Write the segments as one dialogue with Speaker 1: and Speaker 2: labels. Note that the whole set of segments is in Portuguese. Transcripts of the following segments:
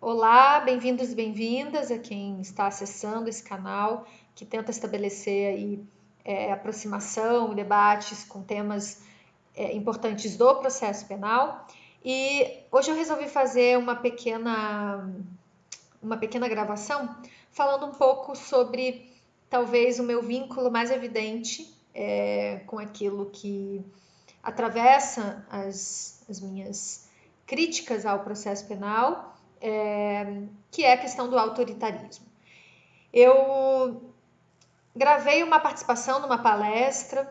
Speaker 1: Olá, bem-vindos e bem-vindas a quem está acessando esse canal que tenta estabelecer aí aproximação, debates com temas importantes do processo penal. E hoje eu resolvi fazer uma pequena gravação falando um pouco sobre talvez o meu vínculo mais evidente com aquilo que atravessa as minhas críticas ao processo penal, que é a questão do autoritarismo. Eu gravei uma participação numa palestra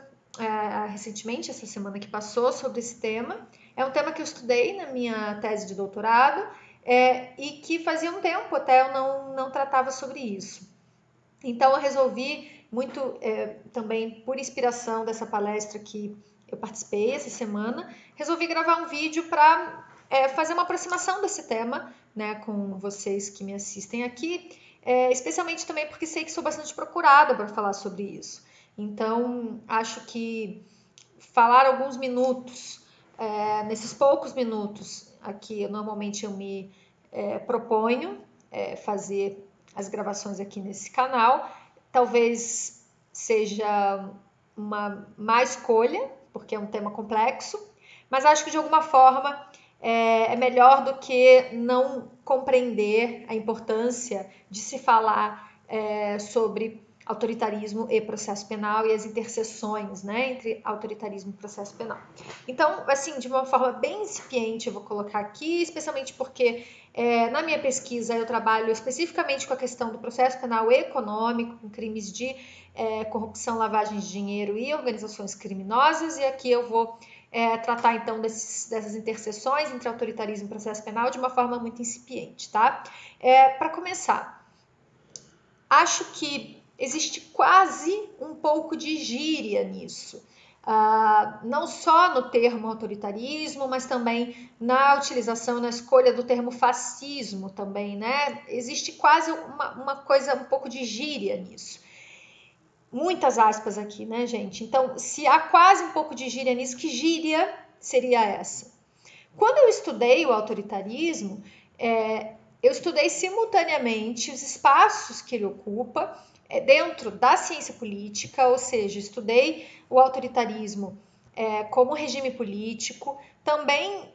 Speaker 1: recentemente, essa semana que passou, sobre esse tema. É um tema que eu estudei na minha tese de doutorado e que fazia um tempo até eu não tratava sobre isso. Então eu resolvi, muito também por inspiração dessa palestra que eu participei essa semana, resolvi gravar um vídeo para fazer uma aproximação desse tema, né, com vocês que me assistem aqui, especialmente também porque sei que sou bastante procurada para falar sobre isso. Então, acho que falar alguns minutos, nesses poucos minutos aqui, normalmente eu me proponho fazer as gravações aqui nesse canal, talvez seja uma má escolha, porque é um tema complexo, mas acho que de alguma forma é melhor do que não compreender a importância de se falar sobre autoritarismo e processo penal e as interseções, né, entre autoritarismo e processo penal. Então, assim, de uma forma bem incipiente eu vou colocar aqui, especialmente porque na minha pesquisa eu trabalho especificamente com a questão do processo penal econômico, com crimes de corrupção, lavagem de dinheiro e organizações criminosas, e aqui eu vou tratar então dessas interseções entre autoritarismo e processo penal de uma forma muito incipiente, tá? Para começar, acho que existe quase um pouco de gíria nisso. Não só no termo autoritarismo, mas também na utilização, na escolha do termo fascismo também, né? Existe quase uma coisa, um pouco de gíria nisso. Muitas aspas aqui, né, gente? Então, se há quase um pouco de gíria nisso, que gíria seria essa? Quando eu estudei o autoritarismo, eu estudei simultaneamente os espaços que ele ocupa dentro da ciência política, ou seja, estudei o autoritarismo como regime político, também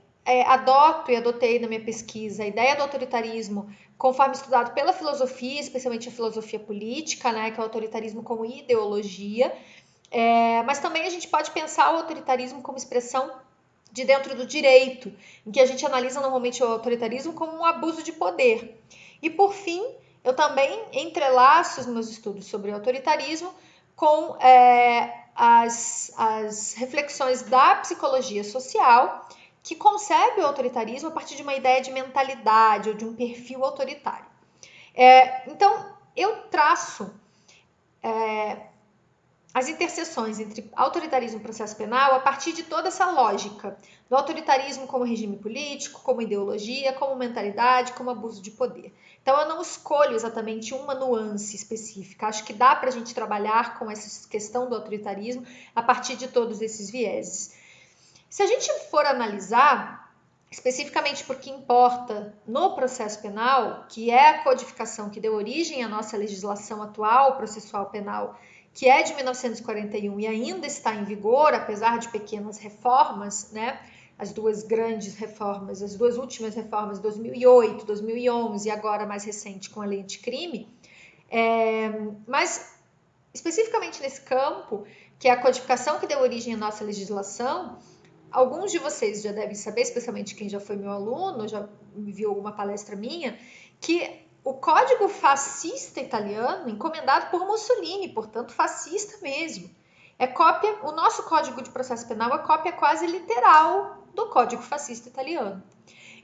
Speaker 1: adoto e adotei na minha pesquisa a ideia do autoritarismo conforme estudado pela filosofia, especialmente a filosofia política, né, que é o autoritarismo como ideologia, mas também a gente pode pensar o autoritarismo como expressão de dentro do direito, em que a gente analisa normalmente o autoritarismo como um abuso de poder. E por fim, eu também entrelaço os meus estudos sobre autoritarismo com as reflexões da psicologia social, que concebe o autoritarismo a partir de uma ideia de mentalidade ou de um perfil autoritário. Então, eu traço as interseções entre autoritarismo e processo penal a partir de toda essa lógica do autoritarismo como regime político, como ideologia, como mentalidade, como abuso de poder. Então eu não escolho exatamente uma nuance específica, acho que dá para a gente trabalhar com essa questão do autoritarismo a partir de todos esses vieses. Se a gente for analisar especificamente porque importa no processo penal, que é a codificação que deu origem à nossa legislação atual processual penal, que é de 1941 e ainda está em vigor, apesar de pequenas reformas, né? As duas grandes reformas, as duas últimas reformas, 2008, 2011 e agora mais recente com a lei anticrime. Mas especificamente nesse campo, que é a codificação que deu origem à nossa legislação, alguns de vocês já devem saber, especialmente quem já foi meu aluno, já viu alguma palestra minha, que o código fascista italiano, encomendado por Mussolini, portanto fascista mesmo, é cópia, o nosso código de processo penal é cópia quase literal do código fascista italiano.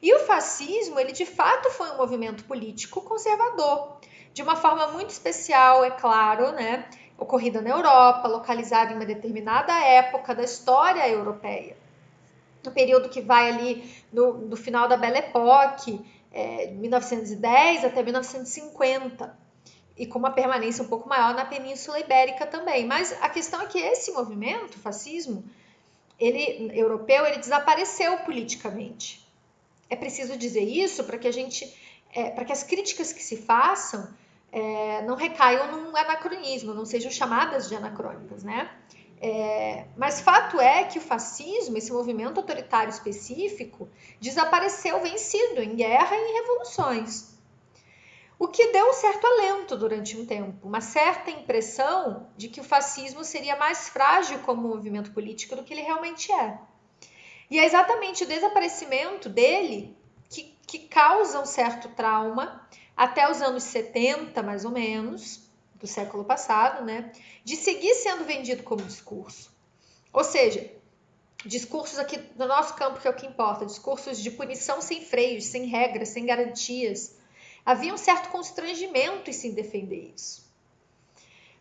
Speaker 1: E o fascismo, ele de fato foi um movimento político conservador, de uma forma muito especial, é claro, né, ocorrida na Europa, localizada em uma determinada época da história europeia, no período que vai ali do final da Belle Époque, 1910 até 1950, e com uma permanência um pouco maior na Península Ibérica também. Mas a questão é que esse movimento, o fascismo, europeu, ele desapareceu politicamente. É preciso dizer isso para que a gente para que as críticas que se façam não recaiam num anacronismo, não sejam chamadas de anacrônicas, né? Mas fato é que o fascismo, esse movimento autoritário específico, desapareceu vencido em guerra e em revoluções. O que deu um certo alento durante um tempo, uma certa impressão de que o fascismo seria mais frágil como movimento político do que ele realmente é. E é exatamente o desaparecimento dele que causa um certo trauma até os anos 70, mais ou menos, do século passado, né? De seguir sendo vendido como discurso. Ou seja, discursos aqui do nosso campo, que é o que importa, discursos de punição sem freios, sem regras, sem garantias. Havia um certo constrangimento em se defender isso.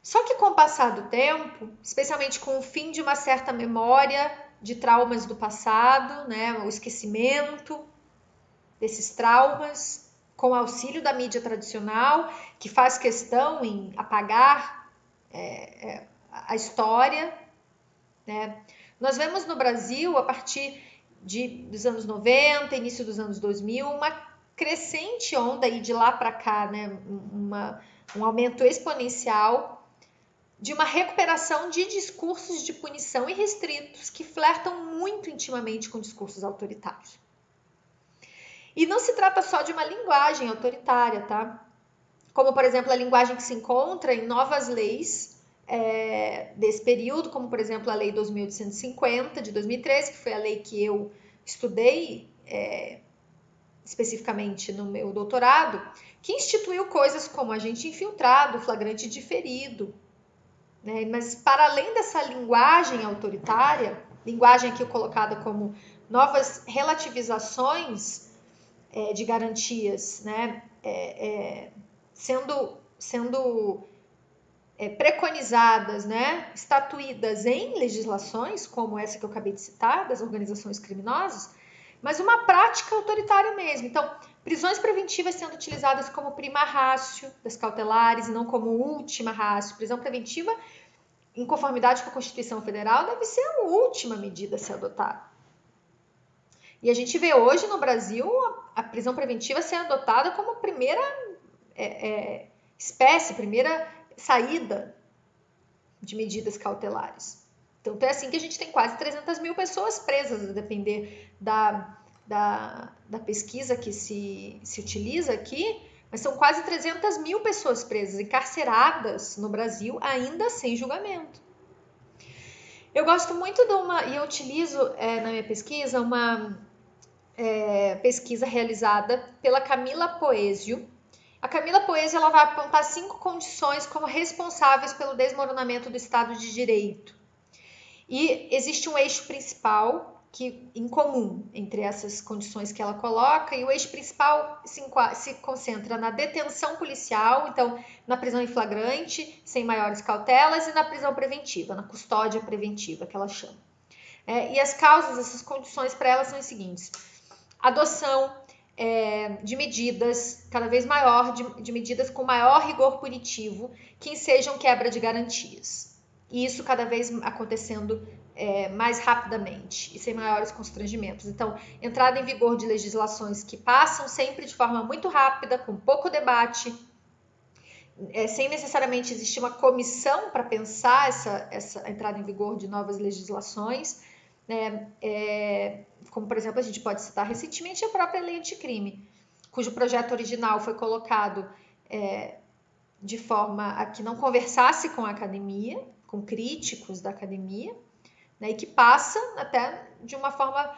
Speaker 1: Só que com o passar do tempo, especialmente com o fim de uma certa memória de traumas do passado, né, o esquecimento desses traumas, com o auxílio da mídia tradicional, que faz questão em apagar a história, né? Nós vemos no Brasil, a partir dos anos 90, início dos anos 2000, uma crescente onda aí de lá para cá, né? Um aumento exponencial de uma recuperação de discursos de punição irrestritos que flertam muito intimamente com discursos autoritários. E não se trata só de uma linguagem autoritária, tá? Como, por exemplo, a linguagem que se encontra em novas leis desse período, como, por exemplo, a Lei 2.850, de 2013, que foi a lei que eu estudei especificamente no meu doutorado, que instituiu coisas como agente infiltrado, flagrante diferido, né? Mas, para além dessa linguagem autoritária, linguagem aqui colocada como novas relativizações de garantias, né? Sendo preconizadas, né? Estatuídas em legislações, como essa que eu acabei de citar, das organizações criminosas, mas uma prática autoritária mesmo. Então, prisões preventivas sendo utilizadas como prima ratio das cautelares e não como última ratio. Prisão preventiva, em conformidade com a Constituição Federal, deve ser a última medida a ser adotada. E a gente vê hoje no Brasil a prisão preventiva ser adotada como primeira espécie, primeira saída de medidas cautelares. Então, é assim que a gente tem quase 300 mil pessoas presas, a depender da pesquisa que se utiliza aqui, mas são quase 300 mil pessoas presas, encarceradas no Brasil, ainda sem julgamento. Eu gosto muito e eu utilizo na minha pesquisa uma pesquisa realizada pela Camila Poesio. A Camila Poesio ela vai apontar 5 condições como responsáveis pelo desmoronamento do Estado de Direito. E existe um eixo principal em comum entre essas condições que ela coloca, e o eixo principal se concentra na detenção policial, então na prisão em flagrante, sem maiores cautelas, e na prisão preventiva, na custódia preventiva, que ela chama. E as causas, essas condições para ela são as seguintes: adoção de medidas cada vez maior, de medidas com maior rigor punitivo, que ensejam quebra de garantias. E isso cada vez acontecendo mais rapidamente e sem maiores constrangimentos. Então, entrada em vigor de legislações que passam sempre de forma muito rápida, com pouco debate, sem necessariamente existir uma comissão para pensar essa entrada em vigor de novas legislações, como, por exemplo, a gente pode citar recentemente a própria lei anticrime, cujo projeto original foi colocado de forma a que não conversasse com a academia, com críticos da academia, né, e que passa até de uma forma,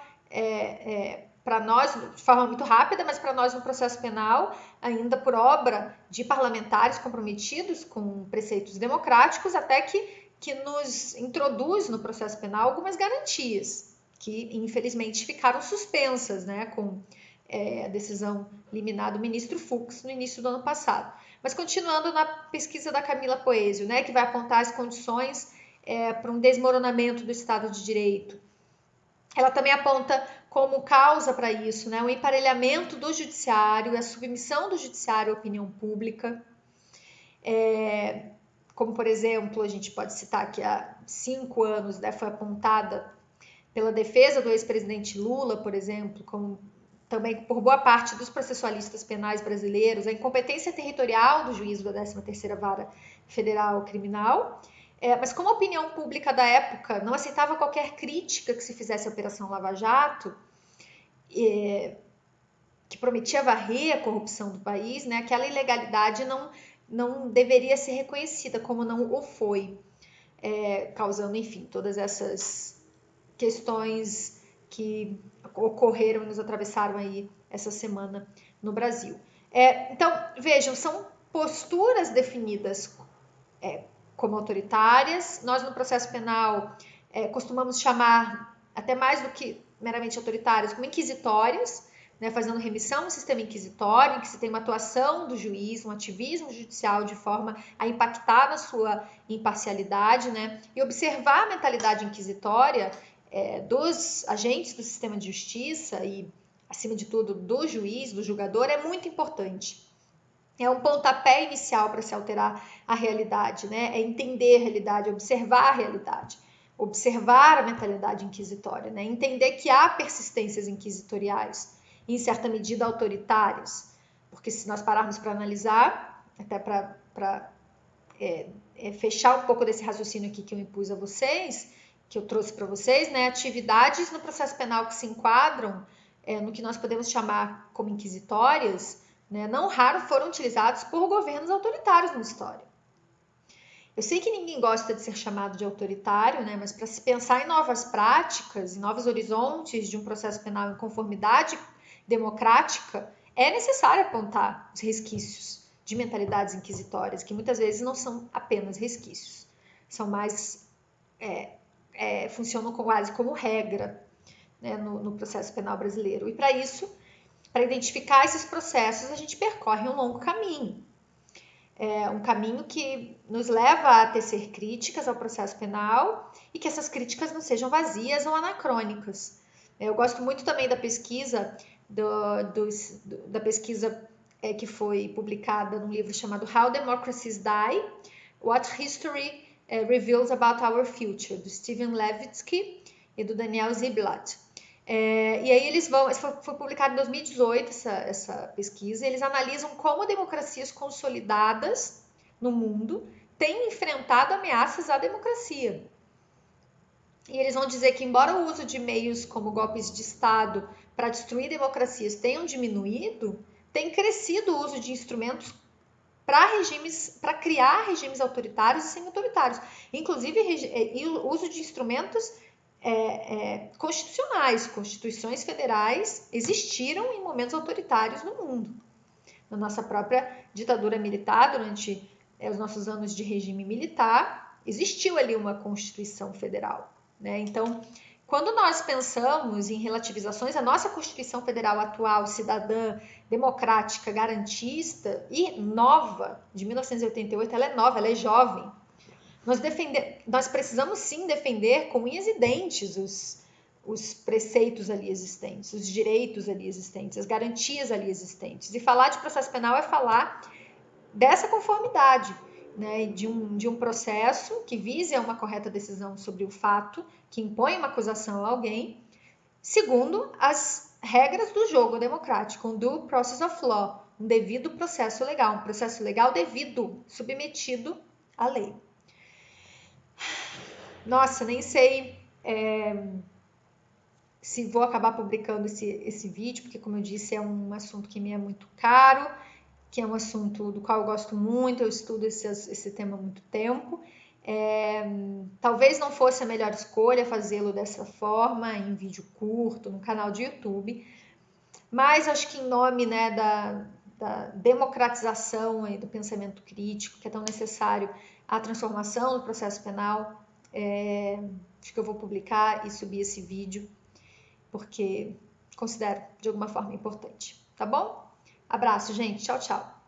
Speaker 1: para nós, de forma muito rápida, mas para nós no processo penal, ainda por obra de parlamentares comprometidos com preceitos democráticos, até que nos introduz no processo penal algumas garantias, que infelizmente ficaram suspensas, né, com a decisão liminar do ministro Fux no início do ano passado. Mas continuando na pesquisa da Camila Poesio, né, que vai apontar as condições para um desmoronamento do Estado de Direito. Ela também aponta como causa para isso, né, o emparelhamento do judiciário, a submissão do judiciário à opinião pública. Como, por exemplo, a gente pode citar que há 5 anos, né, foi apontada pela defesa do ex-presidente Lula, por exemplo, como também por boa parte dos processualistas penais brasileiros, a incompetência territorial do juízo da 13ª Vara Federal Criminal, mas como a opinião pública da época não aceitava qualquer crítica que se fizesse à Operação Lava Jato, que prometia varrer a corrupção do país, né, aquela ilegalidade não deveria ser reconhecida, como não o foi, causando, enfim, todas essas questões que ocorreram e nos atravessaram aí essa semana no Brasil. Então, vejam, são posturas definidas como autoritárias. Nós, no processo penal, costumamos chamar, até mais do que meramente autoritárias, como inquisitórias, né, fazendo remissão ao sistema inquisitório, em que se tem uma atuação do juiz, um ativismo judicial de forma a impactar na sua imparcialidade, né, e observar a mentalidade inquisitória dos agentes do sistema de justiça e, acima de tudo, do juiz, do julgador, é muito importante. É um pontapé inicial para se alterar a realidade, né? É entender a realidade, observar a realidade, observar a mentalidade inquisitória, né? Entender que há persistências inquisitoriais, em certa medida autoritárias, porque se nós pararmos para analisar, até para fechar um pouco desse raciocínio aqui que eu impus a vocês, que eu trouxe para vocês, né? Atividades no processo penal que se enquadram no que nós podemos chamar como inquisitórias, né, não raro foram utilizados por governos autoritários na história. Eu sei que ninguém gosta de ser chamado de autoritário, né, mas para se pensar em novas práticas, em novos horizontes de um processo penal em conformidade democrática, é necessário apontar os resquícios de mentalidades inquisitórias, que muitas vezes não são apenas resquícios, são mais funcionam quase como regra, né, no processo penal brasileiro. E para isso, para identificar esses processos, a gente percorre um longo caminho. Um caminho que nos leva a tecer críticas ao processo penal e que essas críticas não sejam vazias ou anacrônicas. Eu gosto muito também da pesquisa, que foi publicada num livro chamado How Democracies Die, What History Reveals About Our Future, do Steven Levitsky e do Daniel Ziblatt. E aí eles foi publicado em 2018 essa pesquisa, e eles analisam como democracias consolidadas no mundo têm enfrentado ameaças à democracia. E eles vão dizer que, embora o uso de meios como golpes de Estado para destruir democracias tenham diminuído, tem crescido o uso de instrumentos para criar regimes autoritários e semi-autoritários. Inclusive, o uso de instrumentos constitucionais, constituições federais existiram em momentos autoritários no mundo. Na nossa própria ditadura militar, durante os nossos anos de regime militar, existiu ali uma Constituição Federal, né? Então, quando nós pensamos em relativizações, a nossa Constituição Federal atual, cidadã, democrática, garantista e nova, de 1988, ela é nova, ela é jovem. Nós precisamos sim defender com unhas e dentes os preceitos ali existentes, os direitos ali existentes, as garantias ali existentes. E falar de processo penal é falar dessa conformidade, né, de um processo que vise a uma correta decisão sobre o fato, que impõe uma acusação a alguém, segundo as regras do jogo democrático, um due process of law, um devido processo legal, um processo legal devido, submetido à lei. Nossa, nem sei se vou acabar publicando esse vídeo, porque, como eu disse, é um assunto que me é muito caro, que é um assunto do qual eu gosto muito, eu estudo esse tema há muito tempo. Talvez não fosse a melhor escolha fazê-lo dessa forma, em vídeo curto, no canal de YouTube, mas acho que em nome, né, da democratização aí do pensamento crítico, que é tão necessário à transformação do processo penal, acho que eu vou publicar e subir esse vídeo, porque considero de alguma forma importante, tá bom? Abraço, gente. Tchau, tchau.